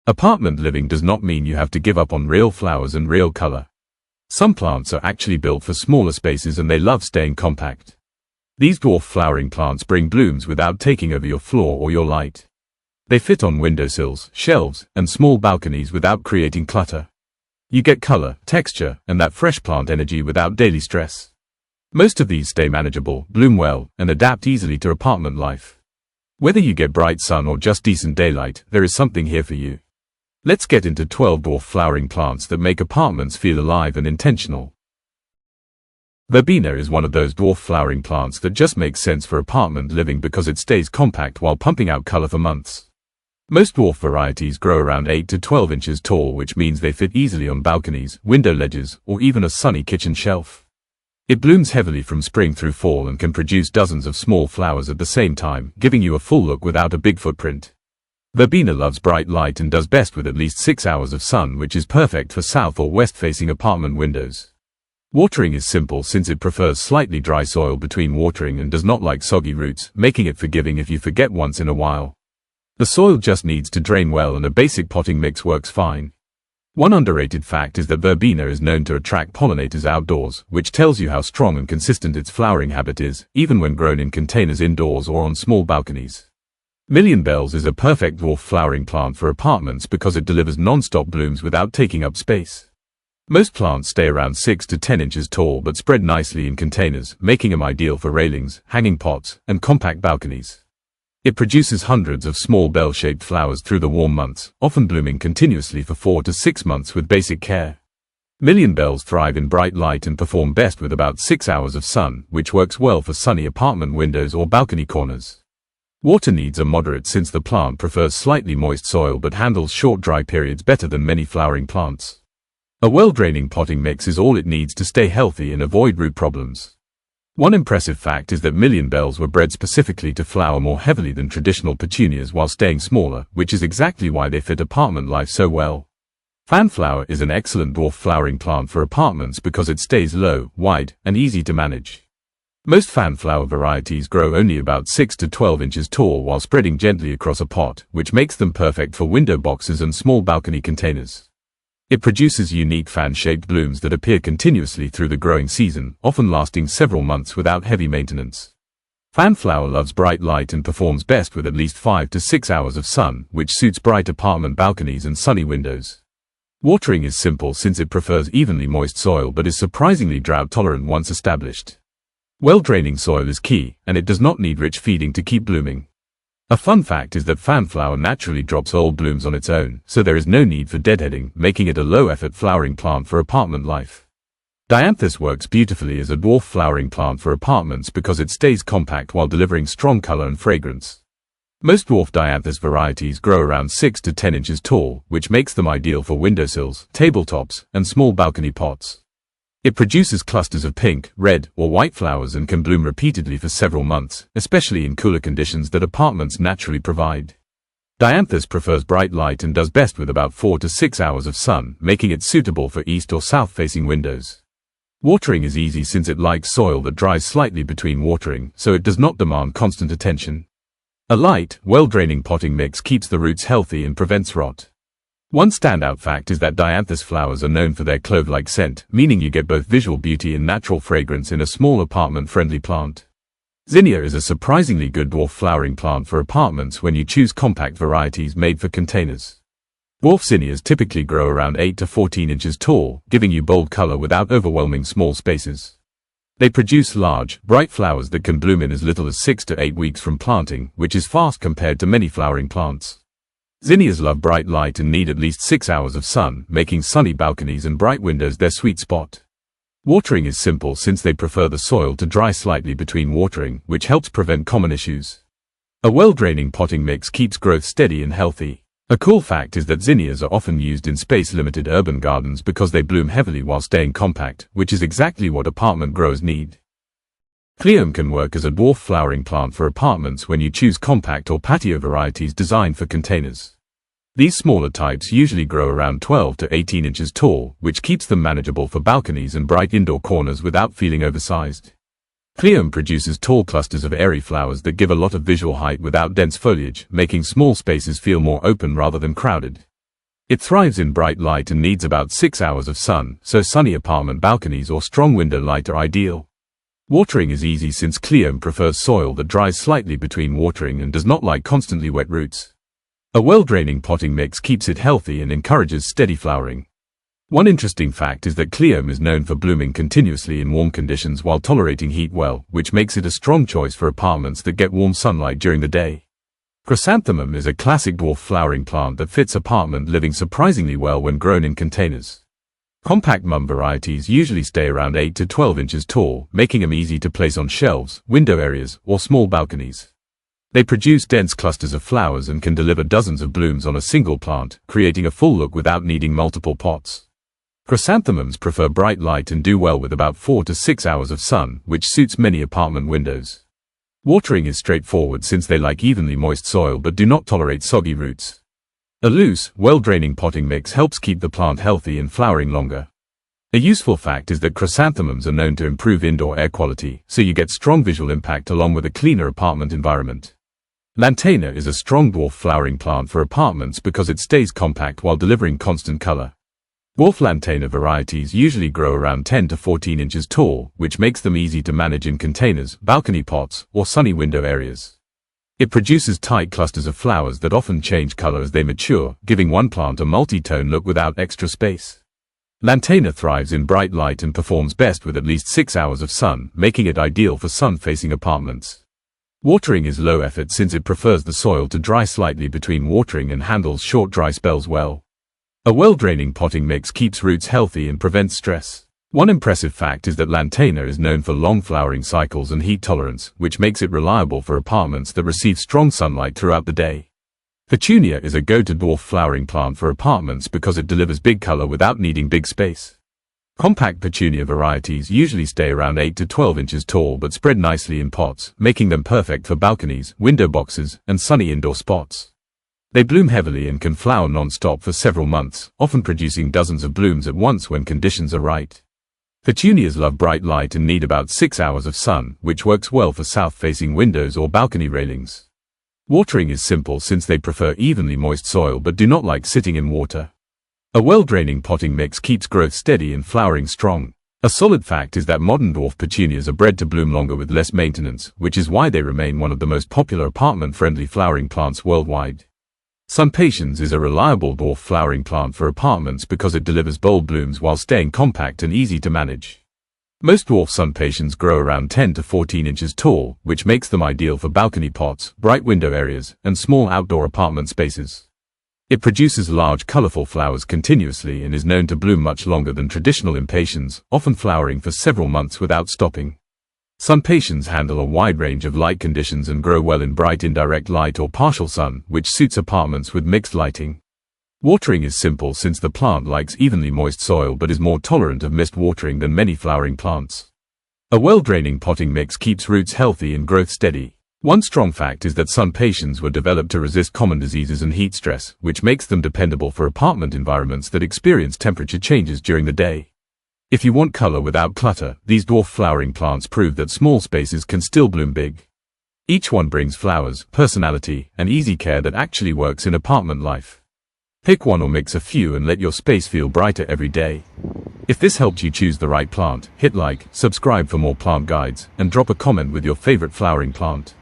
Apartment living does not mean you have to give up on real flowers and real color. Some plants are actually built for smaller spaces and they love staying compact. These dwarf flowering plants bring blooms without taking over your floor or your light. They fit on windowsills, shelves, and small balconies without creating clutter. You get color, texture, and that fresh plant energy without daily stress. Most of these stay manageable, bloom well, and adapt easily to apartment life. Whether you get bright sun or just decent daylight, there is something here for you. Let's get into 12 dwarf flowering plants that make apartments feel alive and intentional. Verbena is one of those dwarf flowering plants that just makes sense for apartment living because it stays compact while pumping out color for months. Most dwarf varieties grow around 8 to 12 inches tall, which means they fit easily on balconies, window ledges, or even a sunny kitchen shelf. It blooms heavily from spring through fall and can produce dozens of small flowers at the same time, giving you a full look without a big footprint. Verbena loves bright light and does best with at least 6 hours of sun, which is perfect for south or west-facing apartment windows. Watering is simple since it prefers slightly dry soil between watering and does not like soggy roots, making it forgiving if you forget once in a while. The soil just needs to drain well and a basic potting mix works fine. One underrated fact is that verbena is known to attract pollinators outdoors, which tells you how strong and consistent its flowering habit is, even when grown in containers indoors or on small balconies. Million Bells is a perfect dwarf flowering plant for apartments because it delivers non-stop blooms without taking up space. Most plants stay around 6 to 10 inches tall but spread nicely in containers, making them ideal for railings, hanging pots, and compact balconies. It produces hundreds of small bell-shaped flowers through the warm months, often blooming continuously for 4 to 6 months with basic care. Million Bells thrive in bright light and perform best with about 6 hours of sun, which works well for sunny apartment windows or balcony corners. Water needs are moderate since the plant prefers slightly moist soil but handles short dry periods better than many flowering plants. A well-draining potting mix is all it needs to stay healthy and avoid root problems. One impressive fact is that Million Bells were bred specifically to flower more heavily than traditional petunias while staying smaller, which is exactly why they fit apartment life so well. Fanflower is an excellent dwarf flowering plant for apartments because it stays low, wide, and easy to manage. Most fanflower varieties grow only about 6 to 12 inches tall while spreading gently across a pot, which makes them perfect for window boxes and small balcony containers. It produces unique fan-shaped blooms that appear continuously through the growing season, often lasting several months without heavy maintenance. Fanflower loves bright light and performs best with at least 5 to 6 hours of sun, which suits bright apartment balconies and sunny windows. Watering is simple since it prefers evenly moist soil but is surprisingly drought-tolerant once established. Well-draining soil is key, and it does not need rich feeding to keep blooming. A fun fact is that fanflower naturally drops old blooms on its own, so there is no need for deadheading, making it a low-effort flowering plant for apartment life. DIANTHUS works beautifully as a dwarf flowering plant for apartments because it stays compact while delivering strong color and fragrance. Most dwarf DIANTHUS varieties grow around 6 to 10 inches tall, which makes them ideal for windowsills, tabletops, and small balcony pots. It produces clusters of pink, red, or white flowers and can bloom repeatedly for several months, especially in cooler conditions that apartments naturally provide. DIANTHUS prefers bright light and does best with about 4 to 6 hours of sun, making it suitable for east or south-facing windows. Watering is easy since it likes soil that dries slightly between watering, so it does not demand constant attention. A light, well-draining potting mix keeps the roots healthy and prevents rot. One standout fact is that DIANTHUS flowers are known for their clove-like scent, meaning you get both visual beauty and natural fragrance in a small apartment-friendly plant. ZINNIA is a surprisingly good dwarf flowering plant for apartments when you choose compact varieties made for containers. Dwarf zinnias typically grow around 8 to 14 inches tall, giving you bold color without overwhelming small spaces. They produce large, bright flowers that can bloom in as little as 6 to 8 weeks from planting, which is fast compared to many flowering plants. Zinnias love bright light and need at least 6 hours of sun, making sunny balconies and bright windows their sweet spot. Watering is simple since they prefer the soil to dry slightly between watering, which helps prevent common issues. A well-draining potting mix keeps growth steady and healthy. A cool fact is that zinnias are often used in space-limited urban gardens because they bloom heavily while staying compact, which is exactly what apartment growers need. CLEOME can work as a dwarf flowering plant for apartments when you choose compact or patio varieties designed for containers. These smaller types usually grow around 12 to 18 inches tall, which keeps them manageable for balconies and bright indoor corners without feeling oversized. CLEOME produces tall clusters of airy flowers that give a lot of visual height without dense foliage, making small spaces feel more open rather than crowded. It thrives in bright light and needs about 6 hours of sun, so sunny apartment balconies or strong window light are ideal. Watering is easy since CLEOME prefers soil that dries slightly between watering and does not like constantly wet roots. A well-draining potting mix keeps it healthy and encourages steady flowering. One interesting fact is that CLEOME is known for blooming continuously in warm conditions while tolerating heat well, which makes it a strong choice for apartments that get warm sunlight during the day. Chrysanthemum is a classic dwarf flowering plant that fits apartment living surprisingly well when grown in containers. Compact mum varieties usually stay around 8 to 12 inches tall, making them easy to place on shelves, window areas, or small balconies. They produce dense clusters of flowers and can deliver dozens of blooms on a single plant, creating a full look without needing multiple pots. Chrysanthemums prefer bright light and do well with about 4 to 6 hours of sun, which suits many apartment windows. Watering is straightforward since they like evenly moist soil but do not tolerate soggy roots. A loose, well-draining potting mix helps keep the plant healthy and flowering longer. A useful fact is that chrysanthemums are known to improve indoor air quality, so you get strong visual impact along with a cleaner apartment environment. LANTANA is a strong dwarf flowering plant for apartments because it stays compact while delivering constant color. Dwarf LANTANA varieties usually grow around 10 to 14 inches tall, which makes them easy to manage in containers, balcony pots, or sunny window areas. It produces tight clusters of flowers that often change color as they mature, giving one plant a multi-tone look without extra space. LANTANA thrives in bright light and performs best with at least 6 hours of sun, making it ideal for sun-facing apartments. Watering is low effort since it prefers the soil to dry slightly between watering and handles short dry spells well. A well-draining potting mix keeps roots healthy and prevents stress. One impressive fact is that LANTANA is known for long flowering cycles and heat tolerance, which makes it reliable for apartments that receive strong sunlight throughout the day. PETUNIA is a go-to dwarf flowering plant for apartments because it delivers big color without needing big space. Compact petunia varieties usually stay around 8 to 12 inches tall but spread nicely in pots, making them perfect for balconies, window boxes, and sunny indoor spots. They bloom heavily and can flower non-stop for several months, often producing dozens of blooms at once when conditions are right. Petunias love bright light and need about 6 hours of sun, which works well for south-facing windows or balcony railings. Watering is simple since they prefer evenly moist soil but do not like sitting in water. A well-draining potting mix keeps growth steady and flowering strong. A solid fact is that modern dwarf petunias are bred to bloom longer with less maintenance, which is why they remain one of the most popular apartment-friendly flowering plants worldwide. SUNPATIENS is a reliable dwarf flowering plant for apartments because it delivers bold blooms while staying compact and easy to manage. Most dwarf SUNPATIENS grow around 10 to 14 inches tall, which makes them ideal for balcony pots, bright window areas, and small outdoor apartment spaces. It produces large, colorful flowers continuously and is known to bloom much longer than traditional impatiens, often flowering for several months without stopping. SUNPATIENS handle a wide range of light conditions and grow well in bright indirect light or partial sun, which suits apartments with mixed lighting. Watering is simple since the plant likes evenly moist soil but is more tolerant of mist watering than many flowering plants. A well-draining potting mix keeps roots healthy and growth steady. One strong fact is that SUNPATIENS were developed to resist common diseases and heat stress, which makes them dependable for apartment environments that experience temperature changes during the day. If you want color without clutter, these dwarf flowering plants prove that small spaces can still bloom big. Each one brings flowers, personality, and easy care that actually works in apartment life. Pick one or mix a few and let your space feel brighter every day. If this helped you choose the right plant, hit like, subscribe for more plant guides, and drop a comment with your favorite flowering plant.